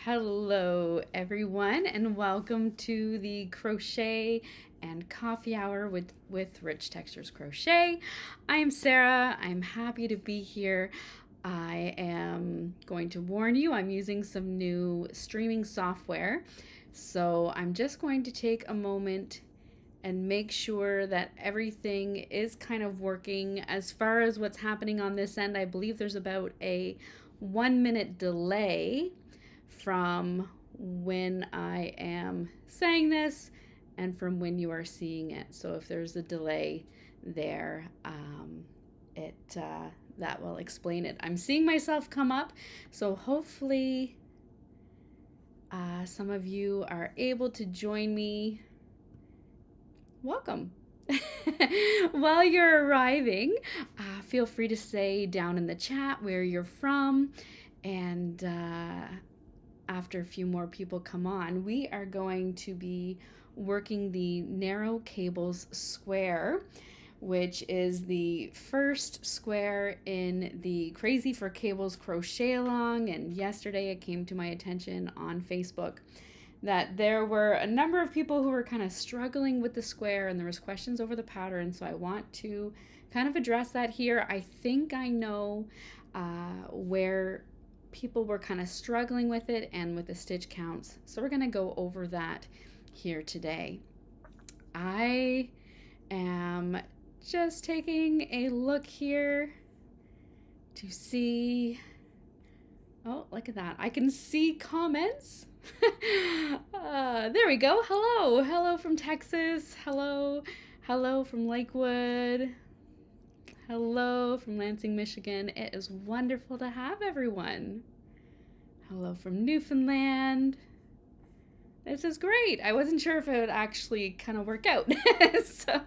Hello, everyone, and welcome to the Crochet and Coffee Hour with Rich Textures Crochet. I'm Sarah. I'm happy to be here. I am going to warn you, I'm using some new streaming software. So I'm just going to take a moment and make sure that everything is kind of working. As far as what's happening on this end, I believe there's about a 1 minute delay from when I am saying this and from when you are seeing it. So if there's a delay there, it that will explain it. I'm seeing myself come up, so hopefully some of you are able to join me. Welcome. While you're arriving, feel free to say down in the chat where you're from, and after a few more people come on, we are going to be working the narrow cables square, which is the first square in the Crazy for Cables crochet along. And yesterday it came to my attention on Facebook that there were a number of people who were kind of struggling with the square, and there was questions over the pattern, so I want to kind of address that here. I think I know where people were kind of struggling with it and with the stitch counts, so we're going to go over that here today. I am just taking a look here to see. Oh, look at that. I can see comments. There we go. Hello from Texas. Hello from Lakewood. Hello from Lansing, Michigan. It is wonderful to have everyone. Hello from Newfoundland. This is great. I wasn't sure if it would actually kind of work out, so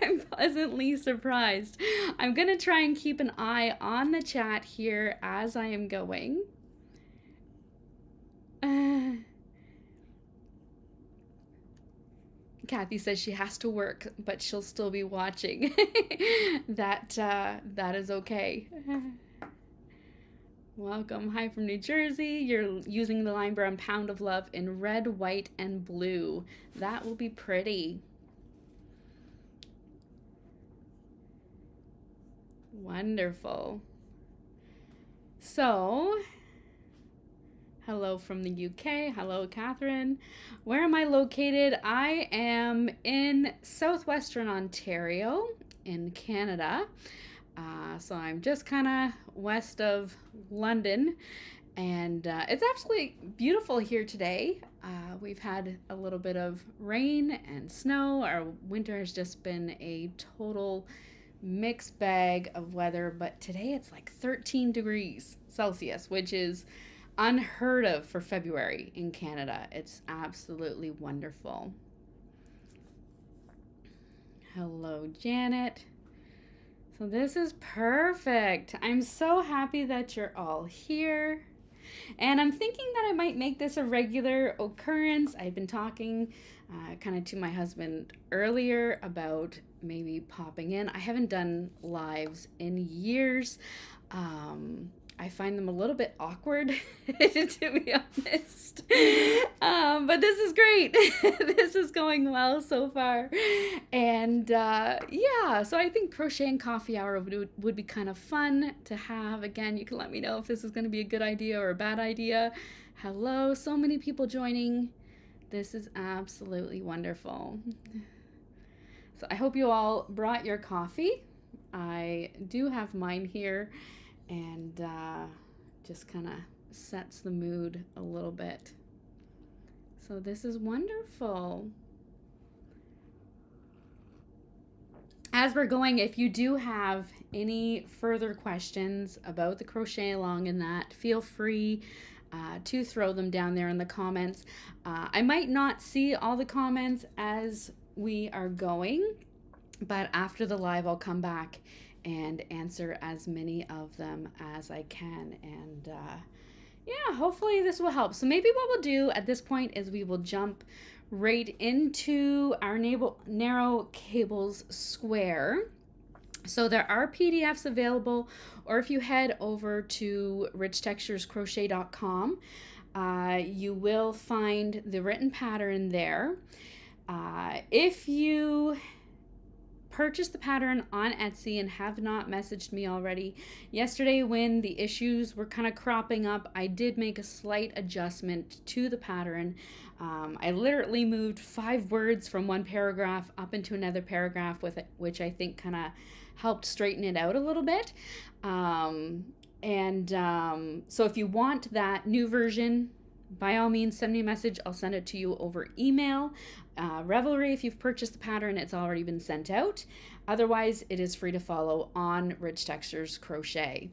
I'm pleasantly surprised. I'm going to try and keep an eye on the chat here as I am going. Kathy says she has to work, but she'll still be watching. That is okay. Welcome. Hi from New Jersey. You're using the Line Brown Pound of Love in red, white, and blue. That will be pretty. Wonderful. So, hello from the UK. Hello, Catherine. Where am I located? I am in southwestern Ontario in Canada. So I'm just kind of west of London, and it's absolutely beautiful here today. We've had a little bit of rain and snow. Our winter has just been a total mixed bag of weather, but today it's like 13 degrees Celsius, which is unheard of for February in Canada. It's absolutely wonderful. Hello, Janet. So this is perfect. I'm so happy that you're all here. And I'm thinking that I might make this a regular occurrence. I've been talking kind of to my husband earlier about maybe popping in. I haven't done lives in years. I find them a little bit awkward, to be honest. But this is great. This is going well so far. And yeah, so I think Crochet and Coffee Hour would be kind of fun to have. Again, you can let me know if this is going to be a good idea or a bad idea. Hello, so many people joining. This is absolutely wonderful. So I hope you all brought your coffee. I do have mine here. And just kind of sets the mood a little bit. So this is wonderful. As we're going, if you do have any further questions about the crochet along and that, feel free to throw them down there in the comments. I might not see all the comments as we are going, but after the live I'll come back and answer as many of them as I can. And yeah, hopefully this will help. So maybe what we'll do at this point is we will jump right into our narrow cables square. So there are PDFs available, or if you head over to richtexturescrochet.com, you will find the written pattern there. If you purchased the pattern on Etsy and have not messaged me already, yesterday when the issues were kind of cropping up, I did make a slight adjustment to the pattern. I literally moved 5 words from one paragraph up into another paragraph, with it, which I think kind of helped straighten it out a little bit. So if you want that new version, by all means, send me a message. I'll send it to you over email. Revelry, if you've purchased the pattern, it's already been sent out. Otherwise, it is free to follow on Rich Textures Crochet.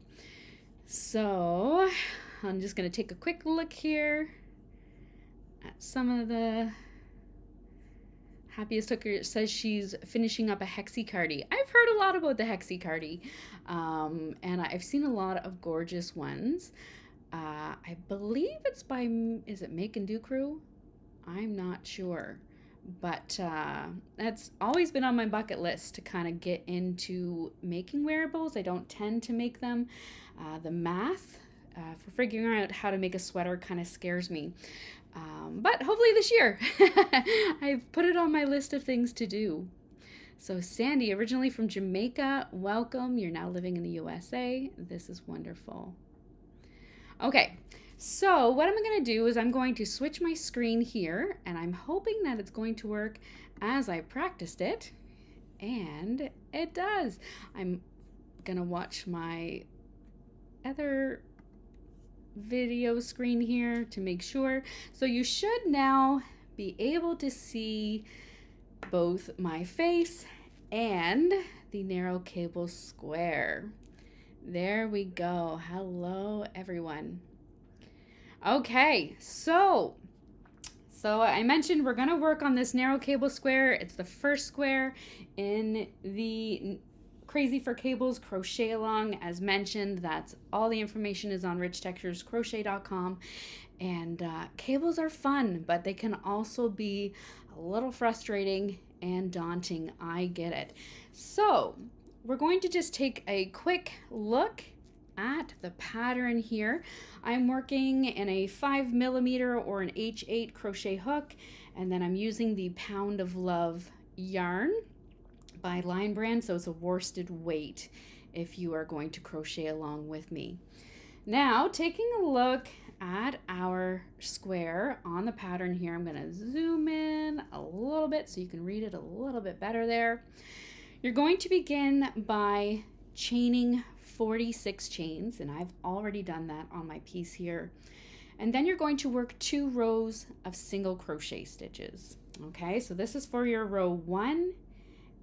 So I'm just going to take a quick look here at some of the... Happiest Hooker says she's finishing up a hexie-cardi. I've heard a lot about the hexie-cardi, and I've seen a lot of gorgeous ones. I believe it's by, is it Make and Do Crew? I'm not sure. But that's always been on my bucket list to kind of get into making wearables. I don't tend to make them. The math for figuring out how to make a sweater kind of scares me. But hopefully this year, I've put it on my list of things to do. So Sandy, originally from Jamaica, welcome. You're now living in the USA. This is wonderful. Okay, so what I'm going to do is I'm going to switch my screen here, and I'm hoping that it's going to work as I practiced it, and it does. I'm going to watch my other video screen here to make sure. So you should now be able to see both my face and the narrow cable square. There we go. Hello, everyone. Okay, so I mentioned we're going to work on this narrow cable square. It's the first square in the Crazy for Cables crochet along. As mentioned, that's all the information is on richtexturescrochet.com. And cables are fun, but they can also be a little frustrating and daunting. I get it. So we're going to just take a quick look at the pattern here. I'm working in a 5mm or an H8 crochet hook, and then I'm using the Pound of Love yarn by Line Brand, so it's a worsted weight if you are going to crochet along with me. Now, taking a look at our square on the pattern here, I'm going to zoom in a little bit so you can read it a little bit better there. You're going to begin by chaining 46 chains, and I've already done that on my piece here. And then you're going to work 2 rows of single crochet stitches. Okay, so this is for your row 1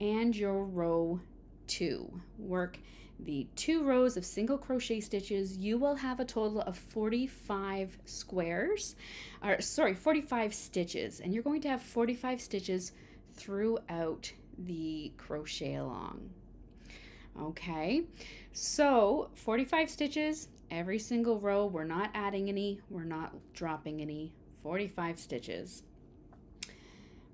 and your row 2. Work the 2 rows of single crochet stitches. You will have a total of 45 squares, or sorry, 45 stitches, and you're going to have 45 stitches throughout the crochet along. Okay, so 45 stitches every single row. We're not adding any, we're not dropping any. 45 stitches.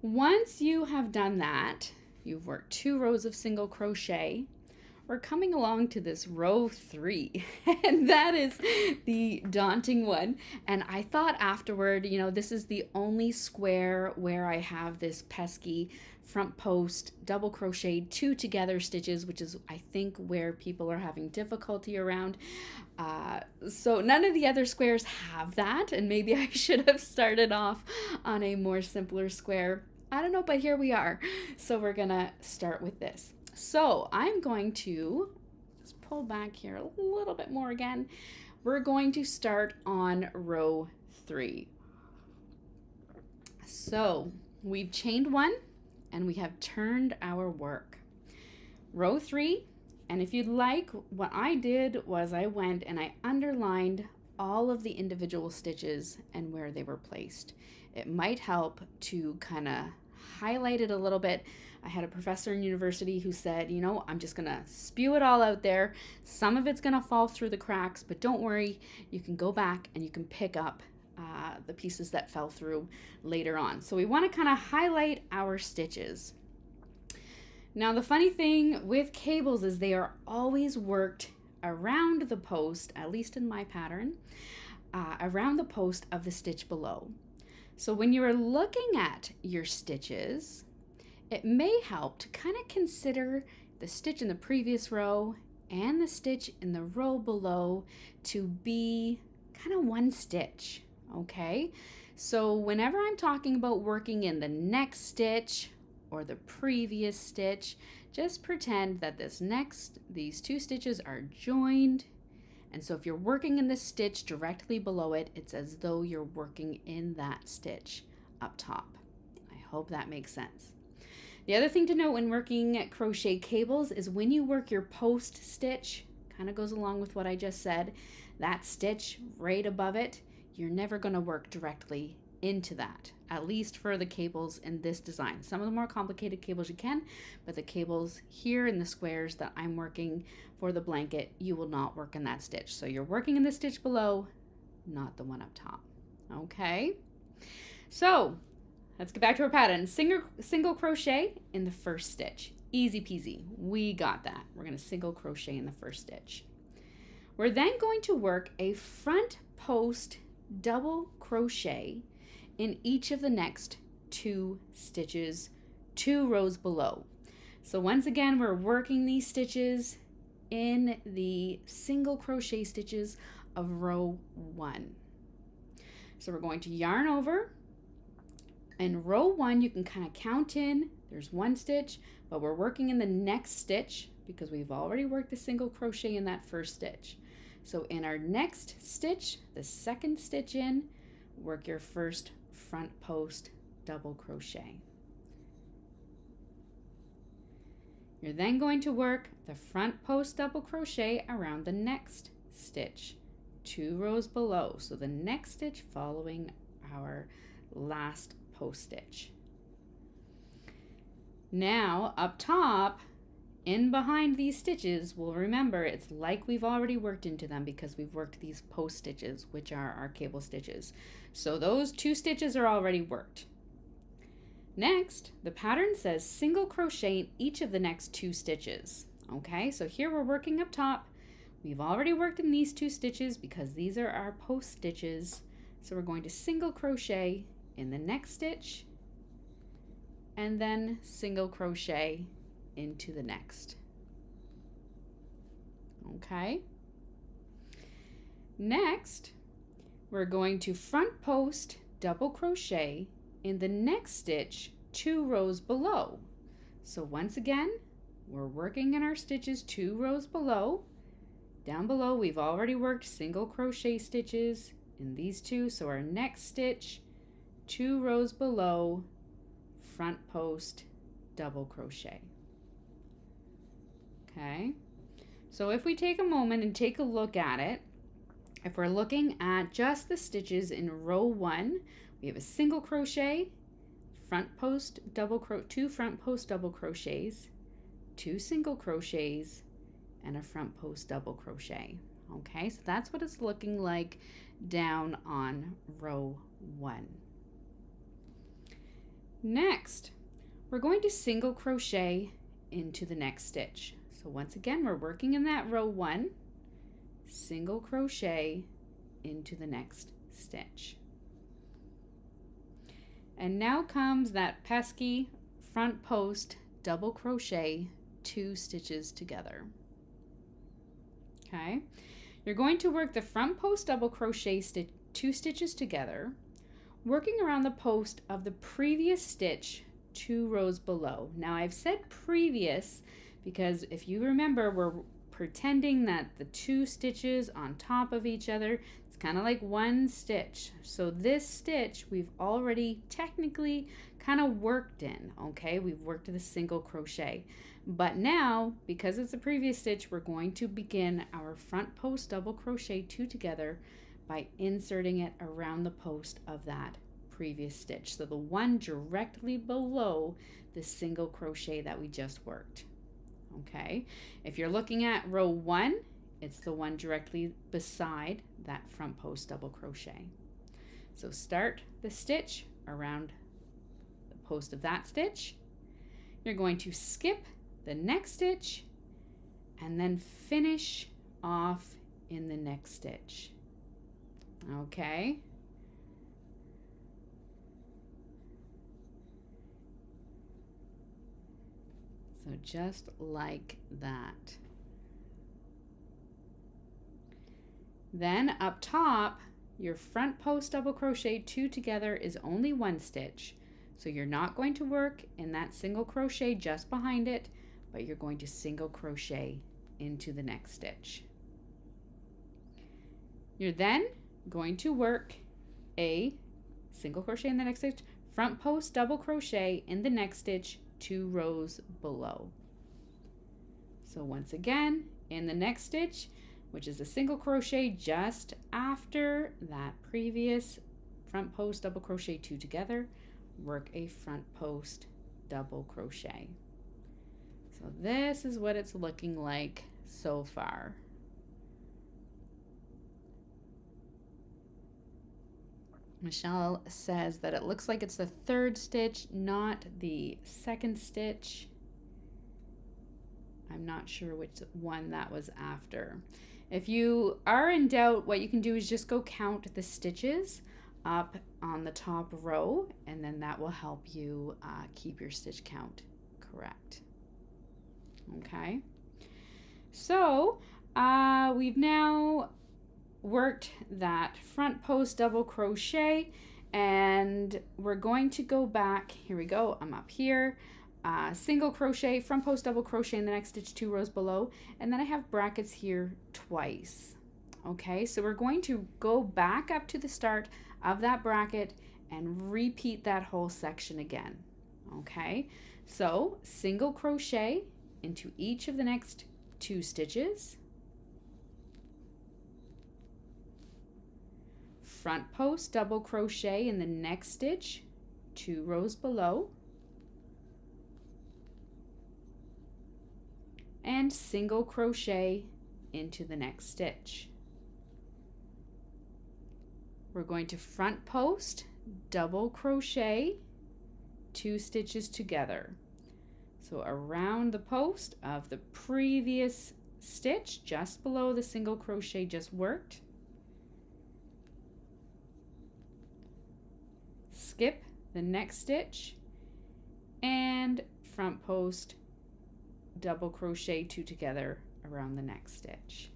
Once you have done that, you've worked 2 rows of single crochet. We're coming along to this row 3, and that is the daunting one. And I thought afterward, you know, this is the only square where I have this pesky front post double crochet 2 together stitches, which is I think where people are having difficulty around. So none of the other squares have that, and maybe I should have started off on a more simpler square. I don't know, but here we are. So we're gonna start with this. So I'm going to just pull back here a little bit more again. We're going to start on row 3. So we've chained 1 and we have turned our work. Row 3, and if you'd like, what I did was I went and I underlined all of the individual stitches and where they were placed. It might help to kind of highlight it a little bit. I had a professor in university who said, you know, I'm just gonna spew it all out there. Some of it's gonna fall through the cracks, but don't worry, you can go back and you can pick up the pieces that fell through later on. So we want to kind of highlight our stitches. Now the funny thing with cables is they are always worked around the post, at least in my pattern. around the post of the stitch below. So when you're looking at your stitches, it may help to kind of consider the stitch in the previous row and the stitch in the row below to be kind of one stitch, okay? So whenever I'm talking about working in the next stitch or the previous stitch, just pretend that these two stitches are joined. And so if you're working in the stitch directly below it, it's as though you're working in that stitch up top. I hope that makes sense. The other thing to note when working at crochet cables is when you work your post stitch, kind of goes along with what I just said, that stitch right above it, you're never going to work directly into that, at least for the cables in this design. Some of the more complicated cables you can, but the cables here in the squares that I'm working for the blanket, you will not work in that stitch. So you're working in the stitch below, not the one up top. Okay, so let's get back to our pattern. Single crochet in the first stitch. Easy peasy, we got that. We're going to single crochet in the first stitch. We're then going to work a front post double crochet in each of the next 2 stitches, 2 rows below. So once again, we're working these stitches in the single crochet stitches of row 1. So we're going to yarn over. In row 1, you can kind of count in, there's 1 stitch, but we're working in the next stitch because we've already worked the single crochet in that first stitch. So in our next stitch, the second stitch in, work your first front post double crochet. You're then going to work the front post double crochet around the next stitch, 2 rows below. So the next stitch following our last post stitch. Now up top, in behind these stitches, we'll remember it's like we've already worked into them because we've worked these post stitches, which are our cable stitches. So those 2 stitches are already worked. Next, the pattern says single crochet in each of the next 2 stitches. Okay, so here we're working up top. We've already worked in these 2 stitches because these are our post stitches. So we're going to single crochet in the next stitch and then single crochet into the next. Okay. Next, we're going to front post double crochet in the next stitch 2 rows below. So once again, we're working in our stitches 2 rows below. Down below, we've already worked single crochet stitches in these 2. So our next stitch, 2 rows below, front post double crochet. Okay, so if we take a moment and take a look at it, if we're looking at just the stitches in row 1, we have a single crochet, front post double 2 front post double crochets, 2 single crochets, and a front post double crochet. Okay, so that's what it's looking like down on row 1. Next, we're going to single crochet into the next stitch. So once again, we're working in that row 1, single crochet into the next stitch. And now comes that pesky front post double crochet 2 stitches together. Okay, you're going to work the front post double crochet 2 stitches together, working around the post of the previous stitch 2 rows below. Now I've said previous because if you remember, we're pretending that the 2 stitches on top of each other, it's kind of like 1 stitch. So this stitch we've already technically kind of worked in, okay? We've worked the single crochet. But now, because it's a previous stitch, we're going to begin our front post double crochet 2 together by inserting it around the post of that previous stitch. So the one directly below the single crochet that we just worked. Okay, if you're looking at row 1, it's the one directly beside that front post double crochet. So start the stitch around the post of that stitch. You're going to skip the next stitch and then finish off in the next stitch. Okay. So just like that. Then up top, your front post double crochet 2 together is only 1 stitch. So you're not going to work in that single crochet just behind it, but you're going to single crochet into the next stitch. You're then going to work a single crochet in the next stitch, front post double crochet in the next stitch 2 rows below. So once again, in the next stitch, which is a single crochet just after that previous front post double crochet 2 together, work a front post double crochet. So this is what it's looking like so far. Michelle says that it looks like it's the 3rd stitch, not the 2nd stitch. I'm not sure which one that was after. If you are in doubt, what you can do is just go count the stitches up on the top row, and then that will help you keep your stitch count correct. Okay, so we've now worked that front post double crochet, and we're going to go back. Here we go. I'm up here. Single crochet, front post double crochet in the next stitch 2 rows below, and then I have brackets here twice. Okay, so we're going to go back up to the start of that bracket and repeat that whole section again. Okay, so single crochet into each of the next 2 stitches, front post double crochet in the next stitch 2 rows below, and single crochet into the next stitch. We're going to front post double crochet 2 stitches together. So around the post of the previous stitch, just below the single crochet just worked, skip the next stitch, and front post double crochet 2 together around the next stitch.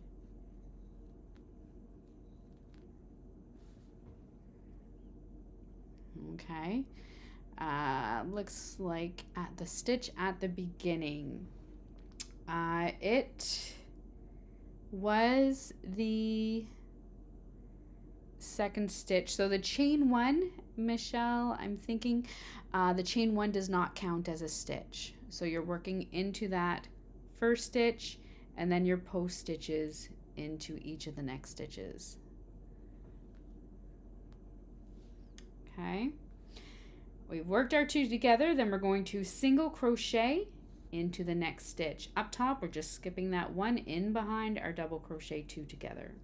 Okay, looks like at the stitch at the beginning, it was the 2nd stitch. So the chain 1, Michelle, I'm thinking the chain 1 does not count as a stitch. So you're working into that 1st stitch and then your post stitches into each of the next stitches. Okay, we've worked our 2 together, then we're going to single crochet into the next stitch. Up top, we're just skipping that 1 in behind our double crochet 2 together.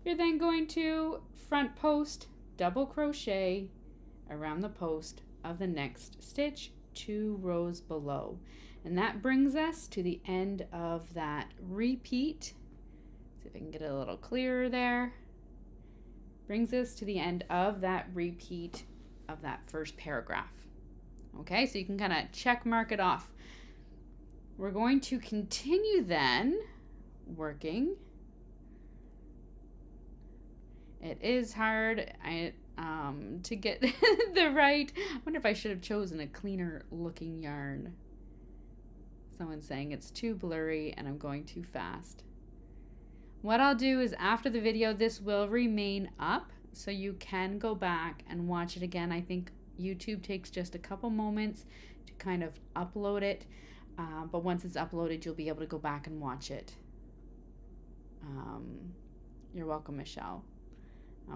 You're then going to front post double crochet around the post of the next stitch 2 rows below, and that brings us to the end of that repeat. See if I can get it a little clearer there. Brings us to the end of that repeat of that first paragraph. Okay, so you can kind of check mark it off. We're going to continue then working. It is hard to get the right. I wonder if I should have chosen a cleaner looking yarn. Someone's saying it's too blurry and I'm going too fast. What I'll do is after the video, this will remain up so you can go back and watch it again. I think YouTube takes just a couple moments to kind of upload it, but once it's uploaded, you'll be able to go back and watch it. You're welcome, Michelle.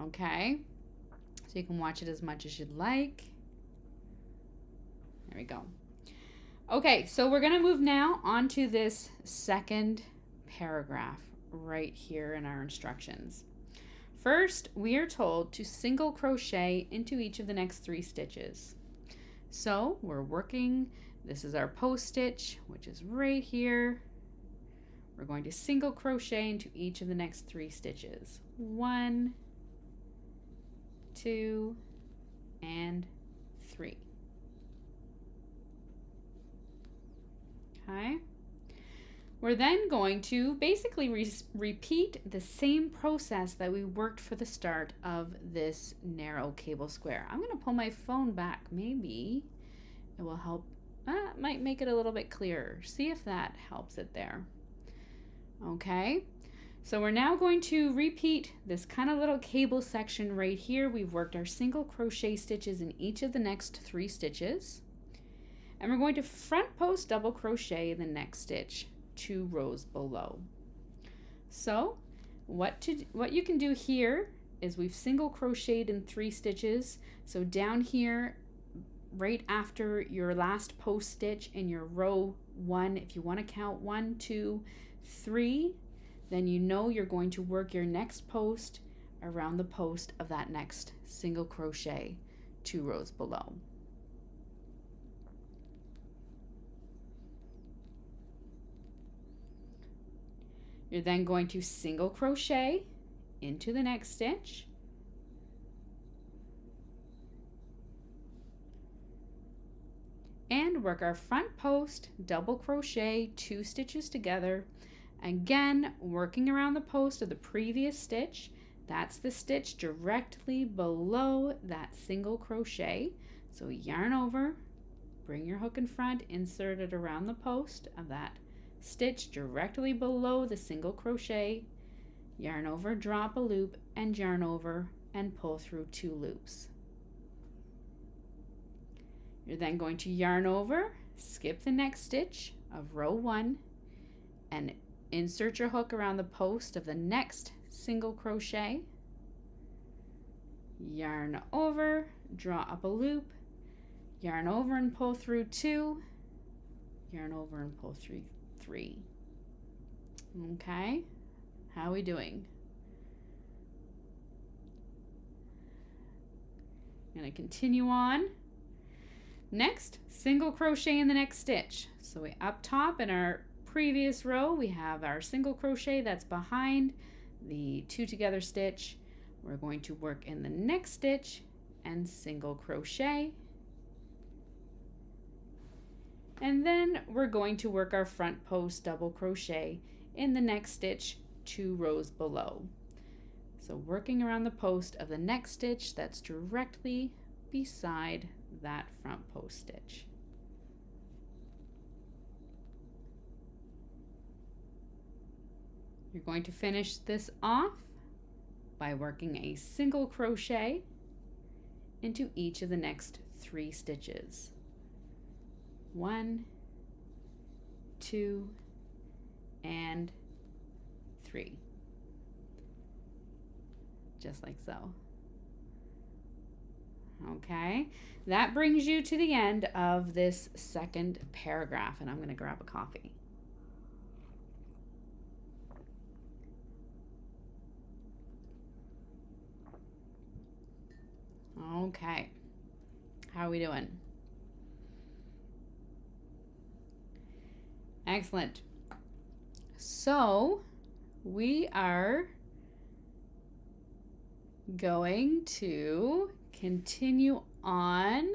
Okay, so you can watch it as much as you'd like. There we go. Okay, so we're gonna move now onto this 2nd paragraph right here in our instructions. First, we are told to single crochet into each of the next 3 stitches. So we're working, this is our post stitch, which is right here. we're going to single crochet into each of the next 3 stitches. 1, 2, and 3. Okay. We're then going to basically repeat the same process that we worked for the start of this narrow cable square. I'm going to pull my phone back. Maybe it will help. Might make it a little bit clearer. See if that helps it there. Okay. So we're now going to repeat this kind of little cable section right here. We've worked our single crochet stitches in each of the next 3 stitches. And we're going to front post double crochet in the next stitch 2 rows below. So what you can do here is we've single crocheted in 3 stitches. So down here, right after your last post stitch in your row 1, if you want to count 1, 2, 3, then you know you're going to work your next post around the post of that next single crochet 2 rows below. You're then going to single crochet into the next stitch, and work our front post double crochet 2 stitches together, again working around the post of the previous stitch. That's the stitch directly below that single crochet. So yarn over, bring your hook in front, insert it around the post of that stitch directly below the single crochet, yarn over, drop a loop, and yarn over and pull through 2 loops. You're then going to yarn over, skip the next stitch of row 1, and insert your hook around the post of the next single crochet, yarn over, draw up a loop, yarn over and pull through 2, yarn over and pull through 3. Okay, how are we doing? I'm going to continue on. Next, single crochet in the next stitch. So we up top in our previous row, we have our single crochet that's behind the 2 together stitch. We're going to work in the next stitch and single crochet. And then we're going to work our front post double crochet in the next stitch 2 rows below. So working around the post of the next stitch that's directly beside that front post stitch. You're going to finish this off by working a single crochet into each of the next 3 stitches. 1, 2, and 3. Just like so. Okay, that brings you to the end of this second paragraph, and I'm going to grab a coffee. Okay, how are we doing? Excellent. So we are going to continue on.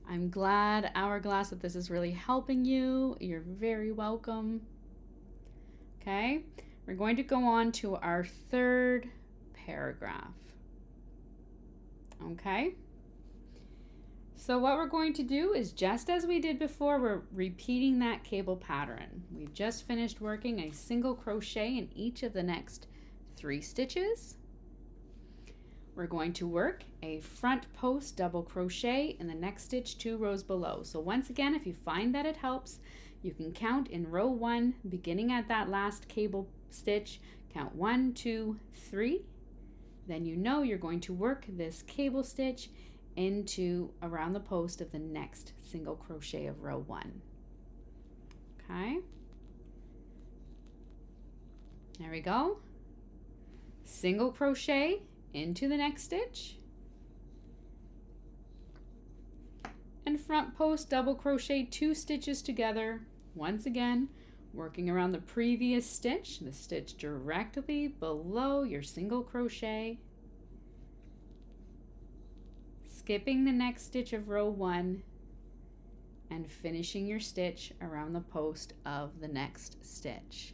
I'm glad, Hourglass, that this is really helping you. You're very welcome. Okay, we're going to go on to our third paragraph. Okay, so what we're going to do is, just as we did before, we're repeating that cable pattern. We've just finished working a single crochet in each of the next 3 stitches. We're going to work a front post double crochet in the next stitch 2 rows below. So once again, if you find that it helps, you can count in row 1, beginning at that last cable stitch, count 1, 2, 3. Then you know you're going to work this cable stitch into around the post of the next single crochet of row 1. Okay, there we go. Single crochet into the next stitch, and front post double crochet 2 stitches together. Once again, working around the previous stitch, the stitch directly below your single crochet, skipping the next stitch of row 1, and finishing your stitch around the post of the next stitch.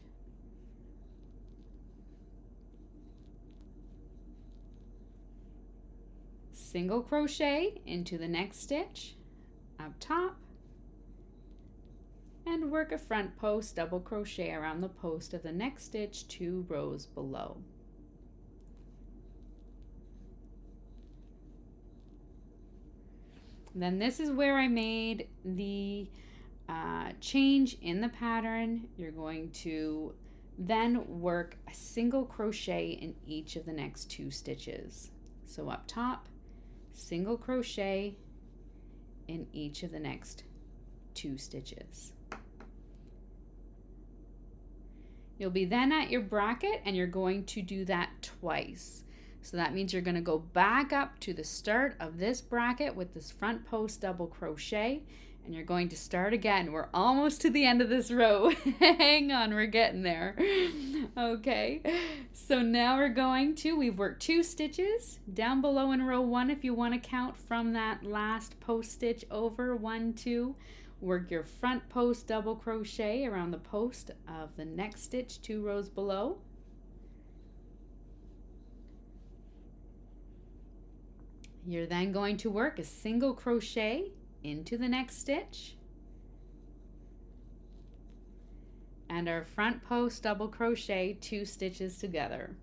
Single crochet into the next stitch up top, and work a front post double crochet around the post of the next stitch 2 rows below. Then this is where I made the change in the pattern. You're going to then work a single crochet in each of the next 2 stitches. So up top, single crochet in each of the next 2 stitches. You'll be then at your bracket, and you're going to do that twice. So that means you're going to go back up to the start of this bracket with this front post double crochet, and you're going to start again. We're almost to the end of this row. Hang on, we're getting there. Okay, so now we've worked 2 stitches down below in row 1 if you want to count from that last post stitch over, 1, 2. Work your front post double crochet around the post of the next stitch 2 rows below. You're then going to work a single crochet into the next stitch and our front post double crochet 2 stitches together.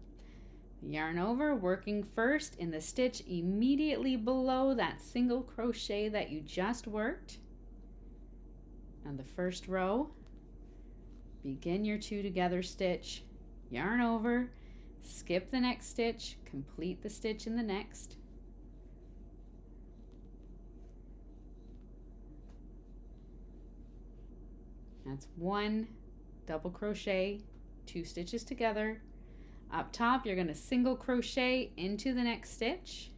Yarn over, working first in the stitch immediately below that single crochet that you just worked. On the first row, begin your 2 together stitch, yarn over, skip the next stitch, complete the stitch in the next. That's 1 double crochet, 2 stitches together. Up top, you're going to single crochet into the next stitch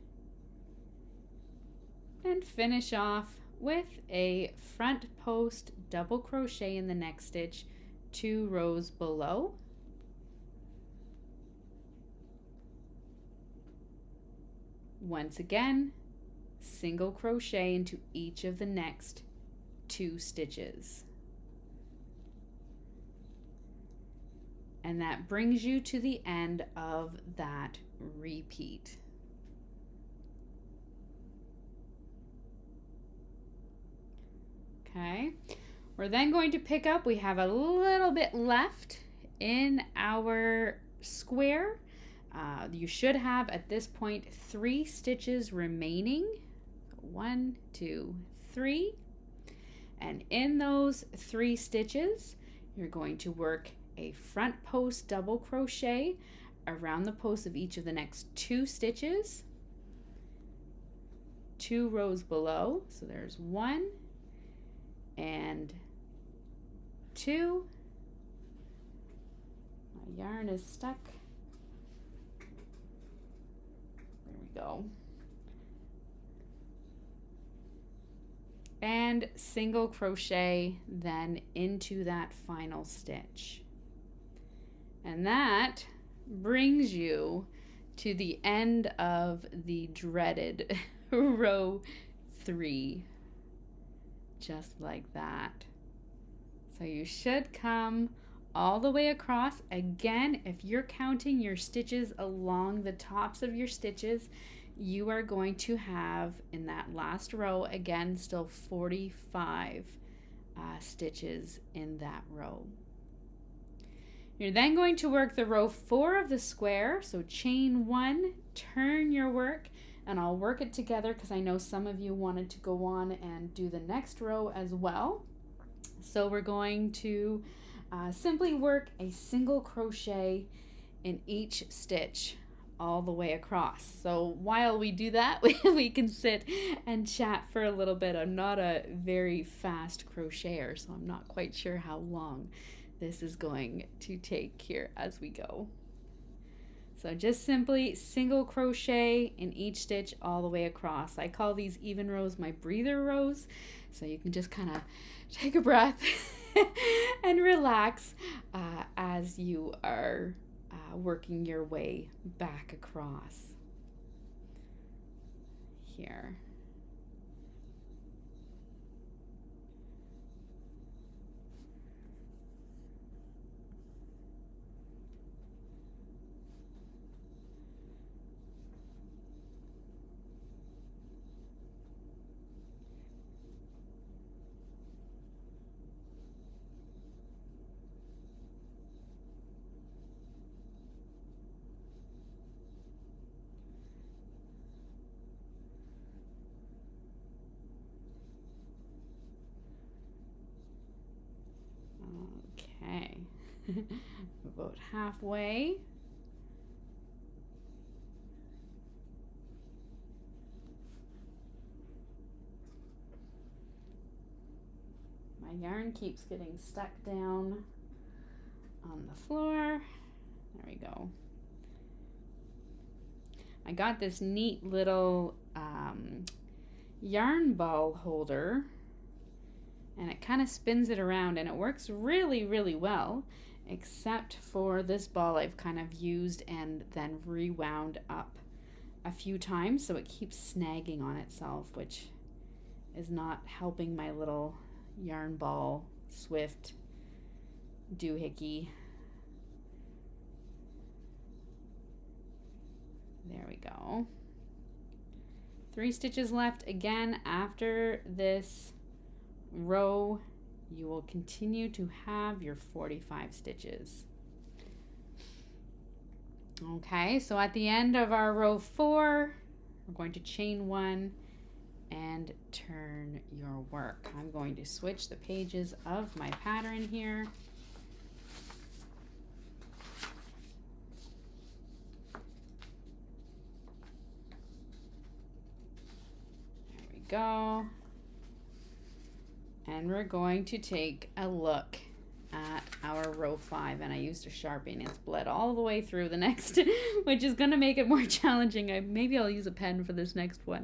and finish off with a front post double crochet in the next stitch 2 rows below. Once again, single crochet into each of the next 2 stitches. And that brings you to the end of that repeat. Okay, we're then going to pick up, we have a little bit left in our square. You should have at this point 3 stitches remaining. 1, 2, 3. And in those 3 stitches, you're going to work a front post double crochet around the post of each of the next 2 stitches, 2 rows below. So there's 1 and 2. My yarn is stuck. There we go. And single crochet then into that final stitch. And that brings you to the end of the dreaded row 3. Just like that. So you should come all the way across. Again, if you're counting your stitches along the tops of your stitches, you are going to have in that last row, again, still 45 stitches in that row. You're then going to work the row 4 of the square. So chain 1, turn your work, and I'll work it together because I know some of you wanted to go on and do the next row as well. So we're going to simply work a single crochet in each stitch all the way across. So while we do that, we can sit and chat for a little bit. I'm not a very fast crocheter, so I'm not quite sure how long this is going to take here as we go. So just simply single crochet in each stitch all the way across. I call these even rows my breather rows. So you can just kind of take a breath and relax as you are working your way back across here. Okay, about halfway. My yarn keeps getting stuck down on the floor. There we go. I got this neat little yarn ball holder, and it kind of spins it around, and it works really, really well, except for this ball I've kind of used and then rewound up a few times, so it keeps snagging on itself, which is not helping my little yarn ball swift doohickey. There we go. 3 stitches left. Again, after this row, you will continue to have your 45 stitches. Okay, so at the end of our row 4, we're going to chain 1 and turn your work. I'm going to switch the pages of my pattern here. There we go. And we're going to take a look at our row 5, and I used a Sharpie and it's bled all the way through the next, which is going to make it more challenging. Maybe I'll use a pen for this next one.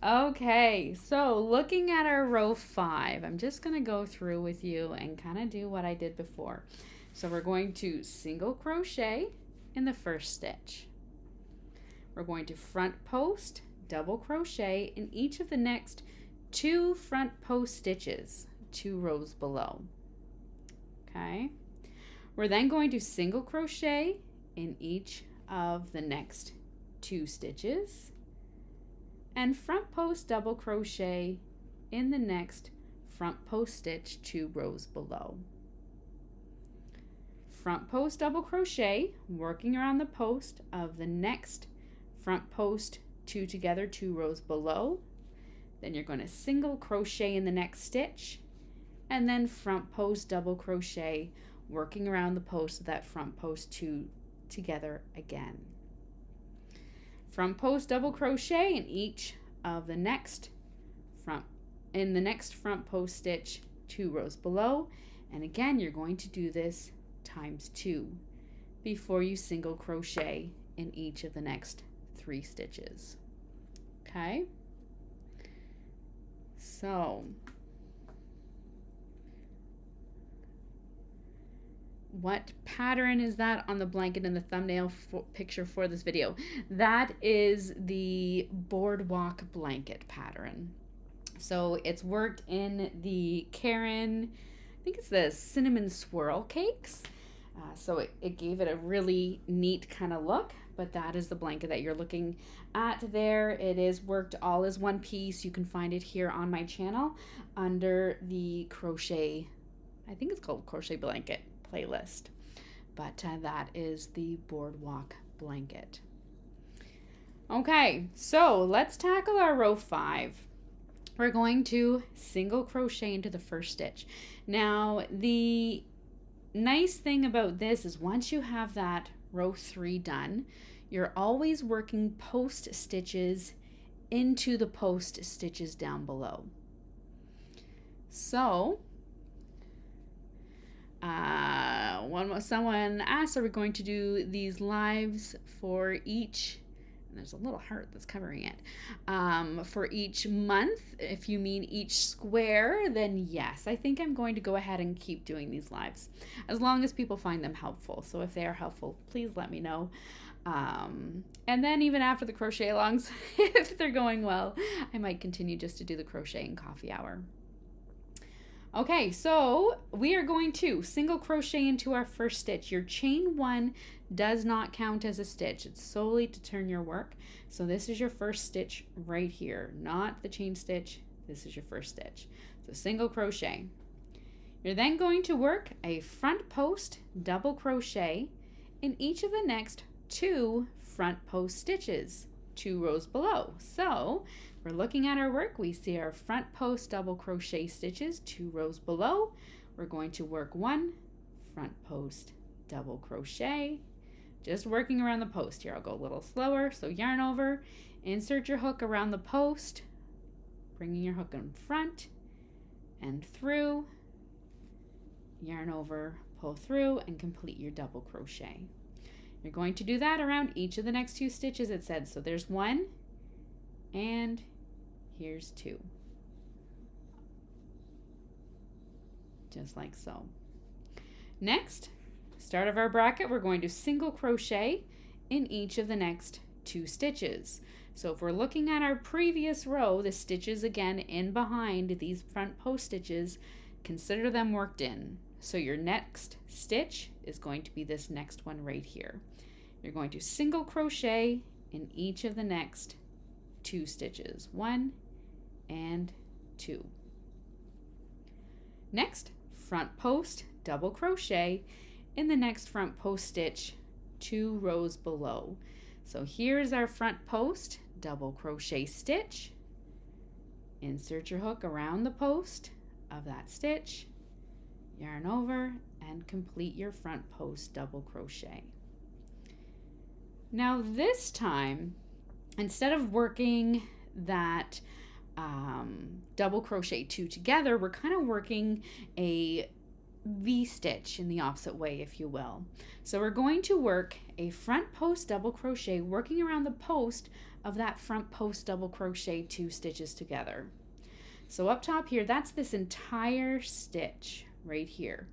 Okay, so looking at our row 5, I'm just going to go through with you and kind of do what I did before. So we're going to single crochet in the first stitch. We're going to front post, double crochet in each of the next 2 front post stitches, 2 rows below. Okay, we're then going to single crochet in each of the next 2 stitches and front post double crochet in the next front post stitch 2 rows below. Front post double crochet, working around the post of the next front post 2 together 2 rows below. Then you're going to single crochet in the next stitch and then front post double crochet, working around the post of that front post 2 together again. Front post double crochet in each of the next front post stitch 2 rows below, and again you're going to do this times 2 before you single crochet in each of the next 3 stitches. Okay, so what pattern is that on the blanket in the thumbnail picture for this video? That is the boardwalk blanket pattern. So it's worked in the Karen, I think it's the cinnamon swirl cakes. So it gave it a really neat kind of look, but that is the blanket that you're looking at there. It is worked all as one piece. You can find it here on my channel under the crochet, I think it's called crochet blanket playlist, but that is the boardwalk blanket. Okay, so let's tackle our row 5. We're going to single crochet into the first stitch. Now the nice thing about this is once you have that row 3 done, you're always working post stitches into the post stitches down below. So someone asked, are we going to do these lives for each, and there's a little heart that's covering it, for each month? If you mean each square, then yes, I think I'm going to go ahead and keep doing these lives as long as people find them helpful. So if they are helpful, please let me know. And then even after the crochet alongs, if they're going well, I might continue just to do the crochet and coffee hour. Okay, so we are going to single crochet into our first stitch. Your chain 1 does not count as a stitch. It's solely to turn your work. So this is your first stitch right here, not the chain stitch. This is your first stitch. So single crochet. You're then going to work a front post double crochet in each of the next 2 front post stitches, 2 rows below. So we're looking at our work. We see our front post double crochet stitches 2 rows below. We're going to work 1 front post double crochet, just working around the post here. I'll go a little slower. So yarn over, insert your hook around the post, bringing your hook in front and through, yarn over, pull through, and complete your double crochet. You're going to do that around each of the next 2 stitches, it said. So there's 1 and here's 2. Just like so. Next, start of our bracket, we're going to single crochet in each of the next 2 stitches. So if we're looking at our previous row, the stitches again in behind these front post stitches, consider them worked in. So your next stitch is going to be this next one right here. You're going to single crochet in each of the next 2 stitches, 1 and 2. Next, front post double crochet in the next front post stitch 2 rows below. So here's our front post double crochet stitch. Insert your hook around the post of that stitch, yarn over, and complete your front post double crochet. Now this time, instead of working that double crochet 2 together, we're kind of working a V-stitch in the opposite way, if you will. So we're going to work a front post double crochet working around the post of that front post double crochet 2 stitches together. So up top here, that's this entire stitch right here.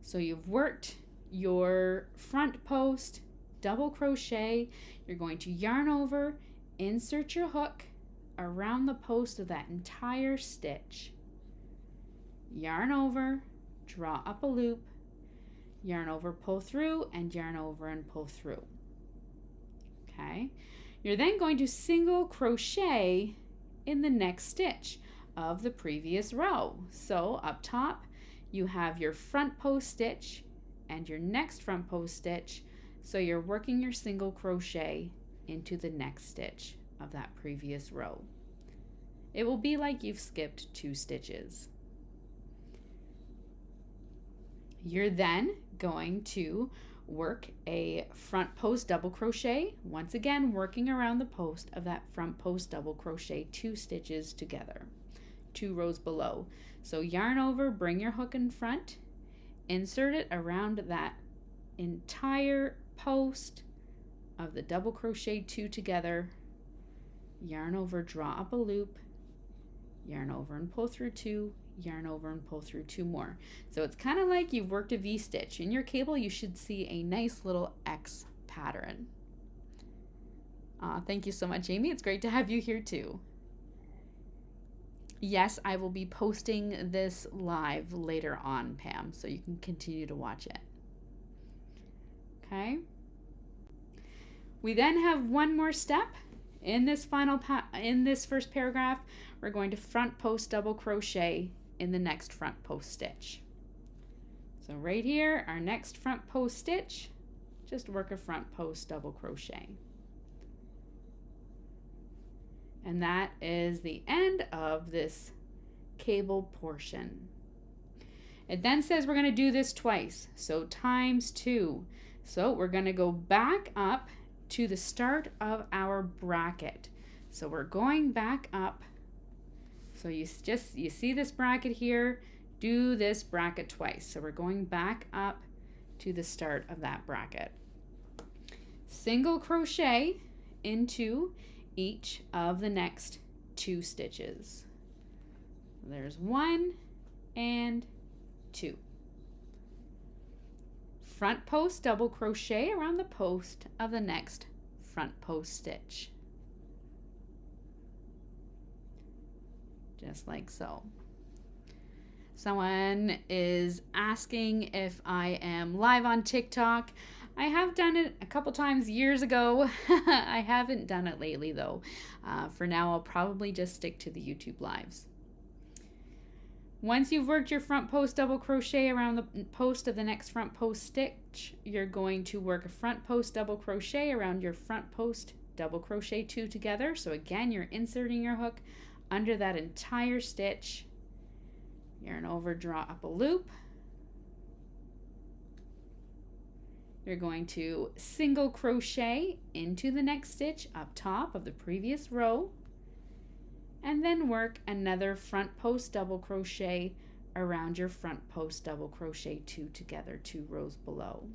So you've worked your front post double crochet, you're going to yarn over, insert your hook around the post of that entire stitch, yarn over, draw up a loop, yarn over, pull through, and yarn over and pull through. Okay, you're then going to single crochet in the next stitch of the previous row. So up top you have your front post stitch and your next front post stitch. So you're working your single crochet into the next stitch of that previous row. It will be like you've skipped 2 stitches. You're then going to work a front post double crochet, once again working around the post of that front post double crochet 2 stitches together, 2 rows below. So yarn over, bring your hook in front, insert it around that entire post of the double crochet 2 together, yarn over, draw up a loop, yarn over and pull through 2, yarn over and pull through 2 more. So it's kind of like you've worked a V-stitch. In your cable you should see a nice little X pattern. Thank you so much, Amy. It's great to have you here too. Yes, I will be posting this live later on, Pam, so you can continue to watch it. Okay. We then have one more step in this first paragraph. We're going to front post double crochet in the next front post stitch. So right here, our next front post stitch, just work a front post double crochet. And that is the end of this cable portion. It then says we're going to do this twice, so times 2. So we're going to go back up to the start of our bracket. So we're going back up. So you see this bracket here, do this bracket twice. So we're going back up to the start of that bracket. Single crochet into each of the next 2 stitches. There's 1 and 2. Front post double crochet around the post of the next front post stitch. Just like so. Someone is asking if I am live on TikTok. I have done it a couple times years ago. I haven't done it lately though. For now, I'll probably just stick to the YouTube lives. Once you've worked your front post double crochet around the post of the next front post stitch, you're going to work a front post double crochet around your front post double crochet 2 together. So again, you're inserting your hook under that entire stitch. Yarn over, draw up a loop. You're going to single crochet into the next stitch up top of the previous row, and then work another front post double crochet around your front post double crochet 2 together, 2 rows below.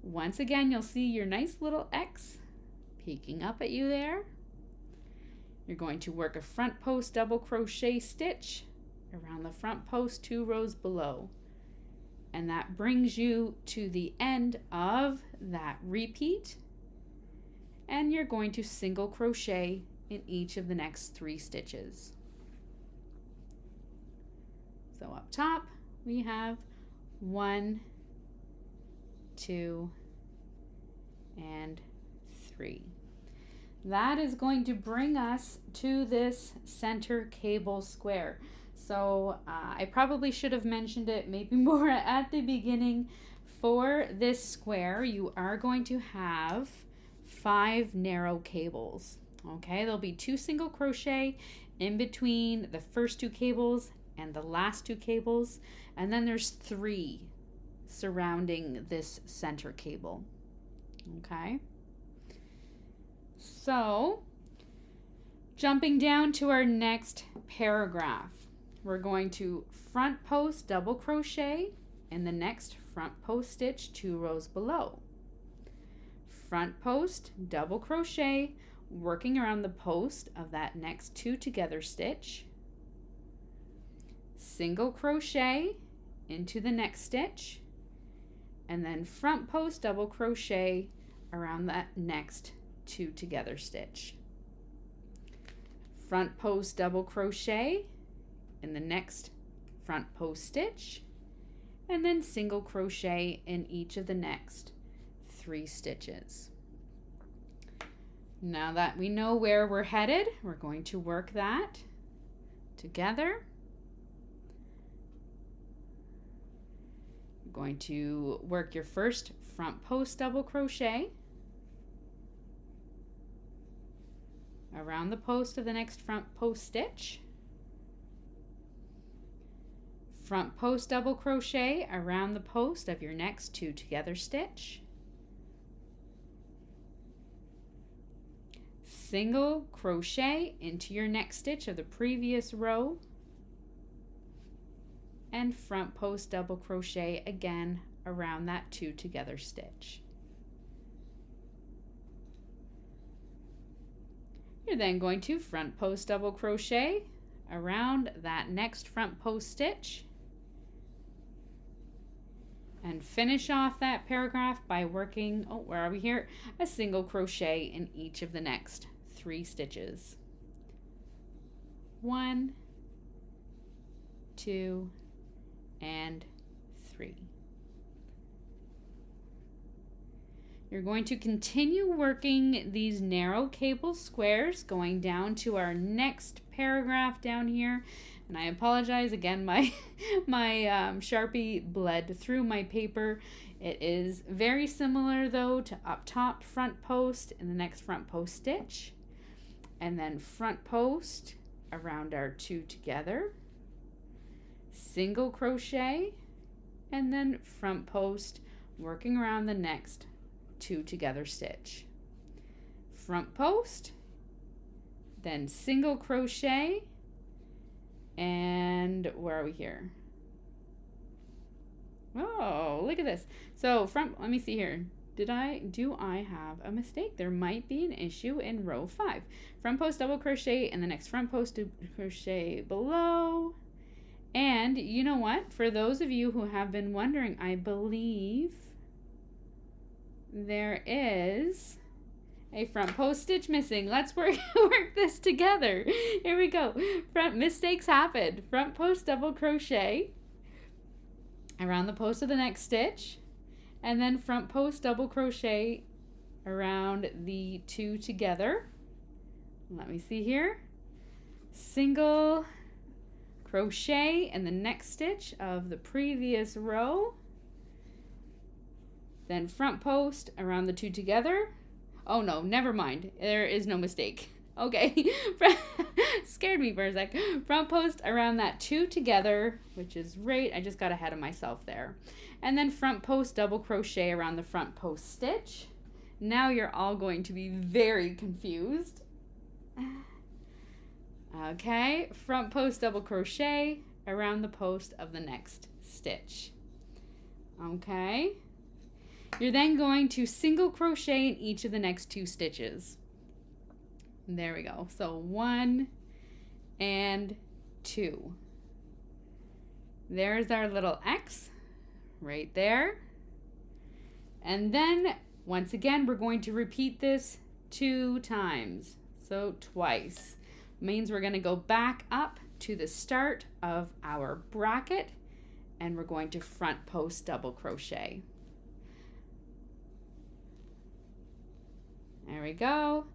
Once again, you'll see your nice little X peeking up at you there. You're going to work a front post double crochet stitch around the front post 2 rows below. And that brings you to the end of that repeat. And you're going to single crochet in each of the next 3 stitches. So up top, we have 1, 2, and 3. That is going to bring us to this center cable square. So I probably should have mentioned it maybe more at the beginning. For this square, you are going to have 5 narrow cables. Okay, there'll be 2 single crochet in between the first 2 cables and the last 2 cables, and then there's 3 surrounding this center cable. Okay, so jumping down to our next paragraph, we're going to front post double crochet in the next front post stitch 2 rows below. Front post double crochet working around the post of that next 2 together stitch. Single crochet into the next stitch, and then front post double crochet around that next 2 together stitch. Front post double crochet in the next front post stitch, and then single crochet in each of the next 3 stitches. Now that we know where we're headed, we're going to work that together. You're going to work your first front post double crochet around the post of the next front post stitch. Front post double crochet around the post of your next 2 together stitch. Single crochet into your next stitch of the previous row, and front post double crochet again around that 2 together stitch. You're then going to front post double crochet around that next front post stitch, and finish off that paragraph by working, where are we here? A single crochet in each of the next 3 stitches. 1, 2, and 3. You're going to continue working these narrow cable squares going down to our next paragraph down here. And I apologize again, my Sharpie bled through my paper. It is very similar though to up top front post in the next front post stitch, and then front post around our 2 together, single crochet, and then front post working around the next 2 together stitch. Front post, then single crochet, and where are we here? Oh, look at this. So front, let me see here. Do I have a mistake? There might be an issue in row 5. Front post double crochet and the next front post crochet below. And you know what? For those of you who have been wondering, I believe there is a front post stitch missing. Let's work this together. Here we go. Mistakes happen. Front post double crochet around the post of the next stitch, and then front post double crochet around the 2 together. Let me see here. Single crochet in the next stitch of the previous row, then front post around the 2 together. Oh no, never mind, there is no mistake. Okay, scared me for a sec. Front post around that 2 together, which is right, I just got ahead of myself there. And then front post double crochet around the front post stitch. Now you're all going to be very confused. Okay, front post double crochet around the post of the next stitch. Okay, you're then going to single crochet in each of the next 2 stitches. There we go. So 1 and 2. There's our little X right there. And then once again, we're going to repeat this 2 times. So twice. Means we're going to go back up to the start of our bracket and we're going to front post double crochet. There we go.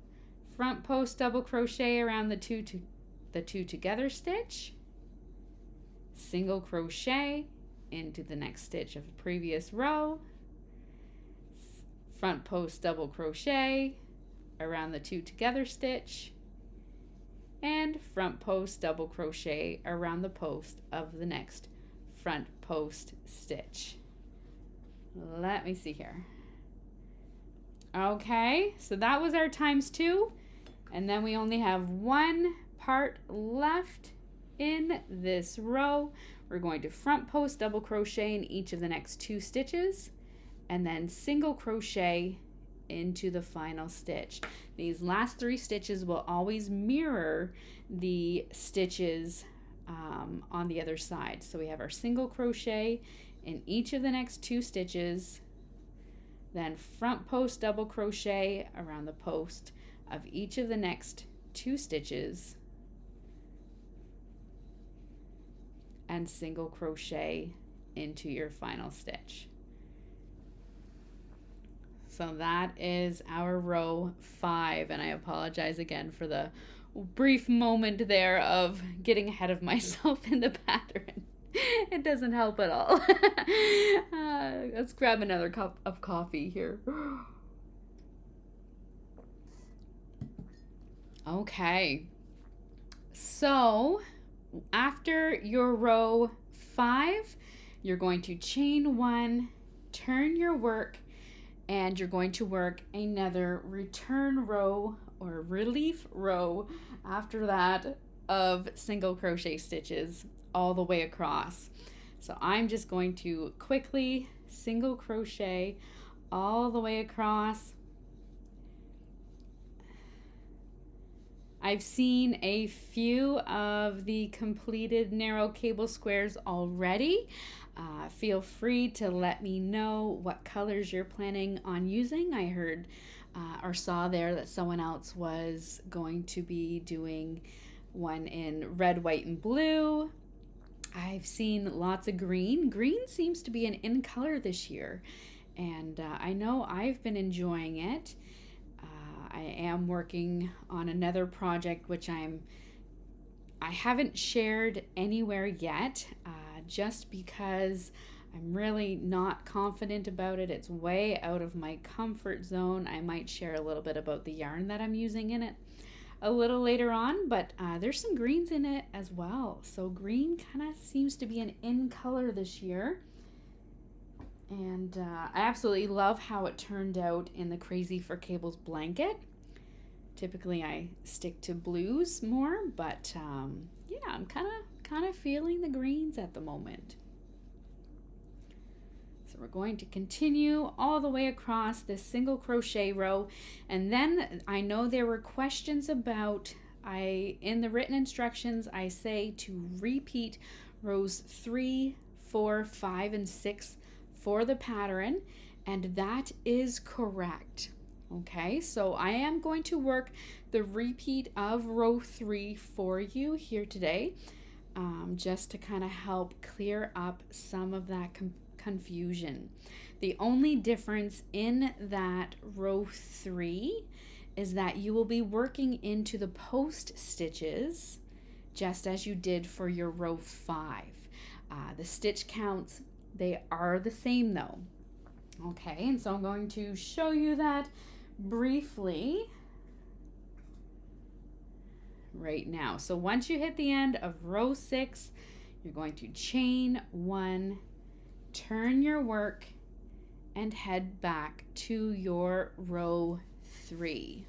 Front post double crochet around the 2 together stitch. Single crochet into the next stitch of the previous row. Front post double crochet around the 2 together stitch. And front post double crochet around the post of the next front post stitch. Let me see here. Okay, so that was our times 2, and then we only have 1 part left in this row. We're going to front post double crochet in each of the next 2 stitches and then single crochet into the final stitch. These last 3 stitches will always mirror the stitches on the other side. So we have our single crochet in each of the next 2 stitches, then front post double crochet around the post of each of the next 2 stitches, and single crochet into your final stitch. So that is our row 5, and I apologize again for the brief moment there of getting ahead of myself in the pattern. It doesn't help at all. Let's grab another cup of coffee here. Okay, so after your row 5, you're going to chain 1, turn your work, and you're going to work another return row or relief row after that of single crochet stitches all the way across. So I'm just going to quickly single crochet all the way across. I've seen a few of the completed narrow cable squares already. Feel free to let me know what colors you're planning on using. I heard or saw there that someone else was going to be doing one in red, white, and blue. I've seen lots of green. Green seems to be an in color this year, and I know I've been enjoying it. I am working on another project which I haven't shared anywhere yet, just because I'm really not confident about it. It's way out of my comfort zone. I might share a little bit about the yarn that I'm using in it a little later on, but there's some greens in it as well. So green kind of seems to be an in color this year. And I absolutely love how it turned out in the Crazy for Cables blanket. Typically I stick to blues more, but yeah, I'm kind of feeling the greens at the moment. So we're going to continue all the way across this single crochet row. And then I know there were questions about, in the written instructions, I say to repeat rows 3, 4, 5, and 6 for the pattern, and that is correct. Okay, so I am going to work the repeat of row 3 for you here today, just to kind of help clear up some of that confusion. The only difference in that row 3 is that you will be working into the post stitches just as you did for your row 5. The stitch counts, they are the same though. Okay, and so I'm going to show you that briefly right now. So once you hit the end of row 6, you're going to chain 1, turn your work, and head back to your row 3.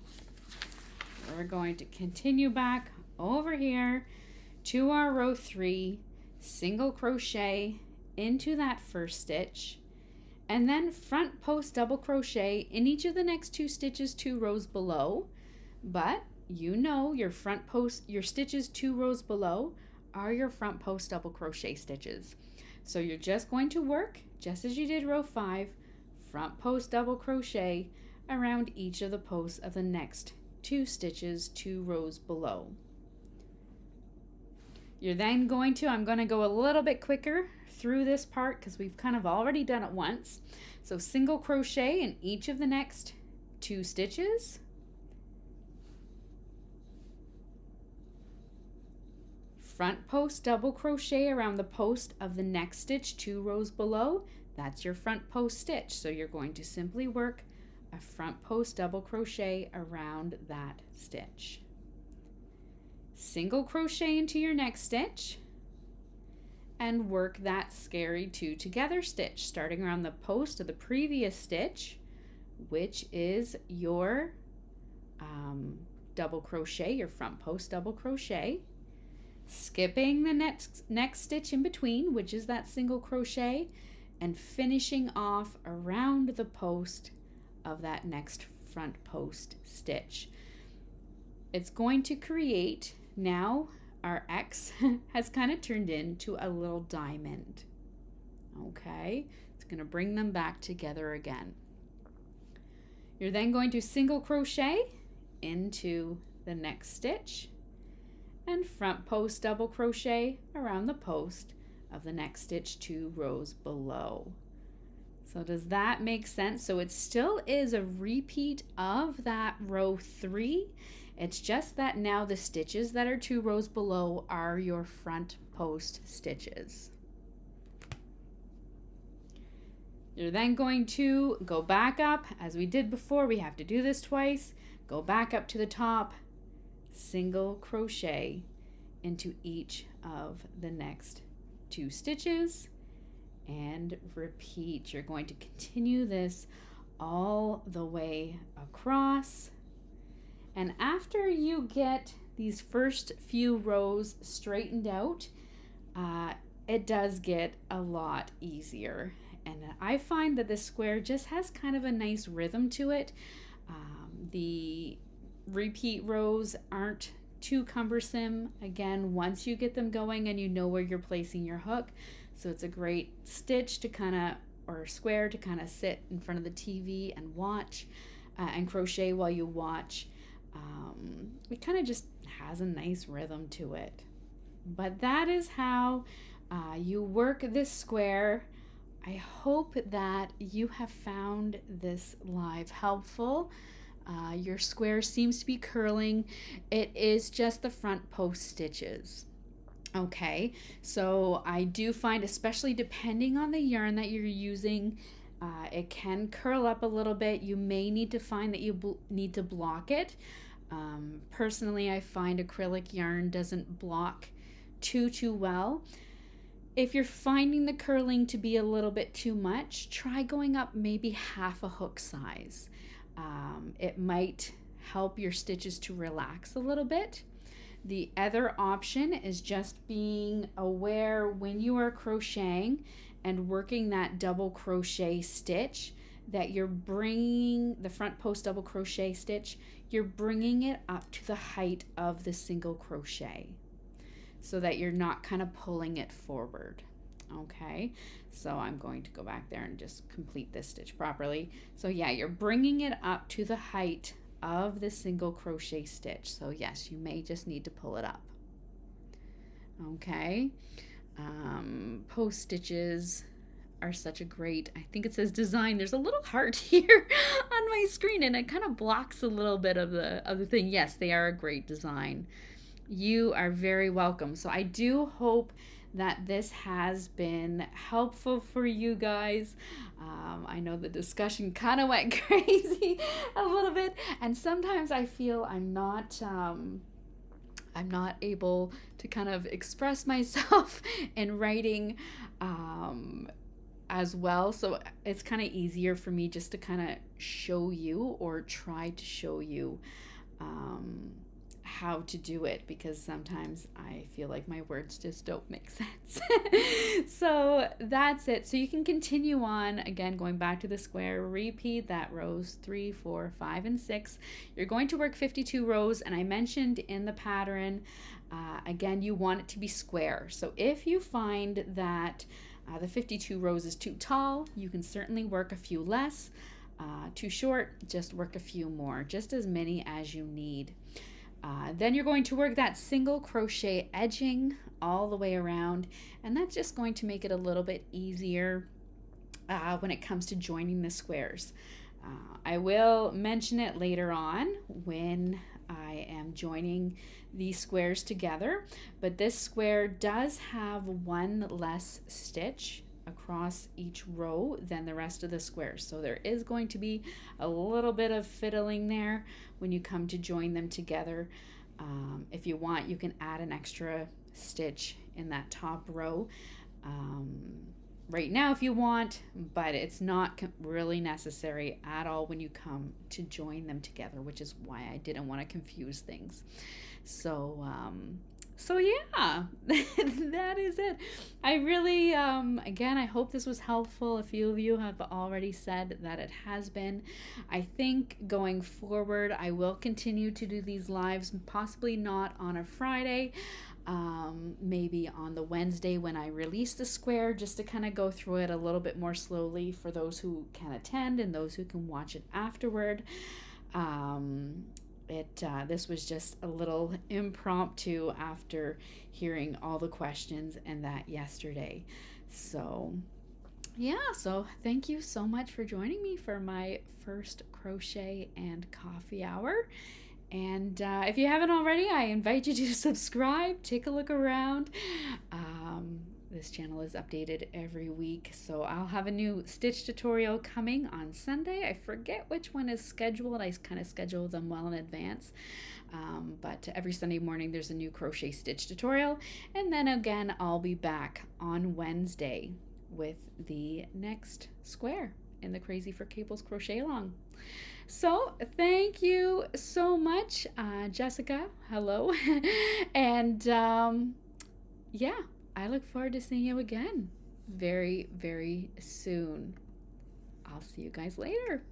We're going to continue back over here to our row 3, single crochet into that first stitch, and then front post double crochet in each of the next 2 stitches 2 rows below. But you know your front post, your stitches 2 rows below are your front post double crochet stitches. So you're just going to work just as you did row 5, front post double crochet around each of the posts of the next 2 stitches 2 rows below. You're then going to, I'm going to go a little bit quicker through this part because we've kind of already done it once. So single crochet in each of the next 2 stitches, front post double crochet around the post of the next stitch 2 rows below. That's your front post stitch. So you're going to simply work a front post double crochet around that stitch. Single crochet into your next stitch and work that scary 2 together stitch starting around the post of the previous stitch, which is your double crochet, your front post double crochet, skipping the next stitch in between, which is that single crochet, and finishing off around the post of that next front post stitch. It's going to create, now our X has kind of turned into a little diamond. Okay, it's going to bring them back together again. You're then going to single crochet into the next stitch and front post double crochet around the post of the next stitch 2 rows below. So does that make sense? So it still is a repeat of that row 3. It's just that now the stitches that are 2 rows below are your front post stitches. You're then going to go back up as we did before. We have to do this twice. Go back up to the top, single crochet into each of the next 2 stitches and repeat. You're going to continue this all the way across. And after you get these first few rows straightened out, it does get a lot easier. And I find that this square just has kind of a nice rhythm to it. The repeat rows aren't too cumbersome. Again, once you get them going and you know where you're placing your hook. So it's a great stitch to kind of, or square to kind of sit in front of the TV and watch and crochet while you watch. It kind of just has a nice rhythm to it. But that is how you work this square. I hope that you have found this live helpful. Your square seems to be curling. It is just the front post stitches. Okay, so I do find, especially depending on the yarn that you're using, it can curl up a little bit. You may need to find that you need to block it. Personally, I find acrylic yarn doesn't block too well. If you're finding the curling to be a little bit too much, try going up maybe half a hook size. It might help your stitches to relax a little bit. The other option is just being aware when you are crocheting and working that double crochet stitch, that you're bringing the front post double crochet stitch, you're bringing it up to the height of the single crochet so that you're not kind of pulling it forward. Okay, so I'm going to go back there and just complete this stitch properly. So yeah, you're bringing it up to the height of the single crochet stitch. So yes, you may just need to pull it up. Okay, post stitches are such a great, I think it says design, there's a little heart here on my screen and it kind of blocks a little bit of the thing. Yes, they are a great design. You are very welcome. So I do hope that this has been helpful for you guys. I know the discussion kind of went crazy a little bit, and sometimes I feel I'm not able to kind of express myself in writing as well. So it's kind of easier for me just to kind of show you or try to show you how to do it, because sometimes I feel like my words just don't make sense. So that's it. So you can continue on, again, going back to the square, repeat that rows 3, 4, 5, and 6. You're going to work 52 rows, and I mentioned in the pattern, again, you want it to be square. So if you find that the 52 rows is too tall, you can certainly work a few less. Too short, just work a few more, just as many as you need. Then you're going to work that single crochet edging all the way around, and that's just going to make it a little bit easier when it comes to joining the squares. I will mention it later on when I am joining these squares together, but this square does have one less stitch across each row than the rest of the squares. So there is going to be a little bit of fiddling there when you come to join them together. If you want, you can add an extra stitch in that top row right now if you want, but it's not really necessary at all when you come to join them together, which is why I didn't want to confuse things. So yeah, that is it. I really, again, I hope this was helpful. A few of you have already said that it has been. I think going forward, I will continue to do these lives, possibly not on a Friday, maybe on the Wednesday when I release the square, just to kind of go through it a little bit more slowly for those who can attend and those who can watch it afterward. This was just a little impromptu after hearing all the questions and that yesterday. So yeah, so thank you so much for joining me for my first crochet and coffee hour. And if you haven't already, I invite you to subscribe, take a look around. This channel is updated every week, so I'll have a new stitch tutorial coming on Sunday. I forget which one is scheduled. I kind of schedule them well in advance. But every Sunday morning there's a new crochet stitch tutorial. And then again, I'll be back on Wednesday with the next square in the Crazy for Cables crochet along. So thank you so much, Jessica. Hello. And yeah, I look forward to seeing you again very, very soon. I'll see you guys later.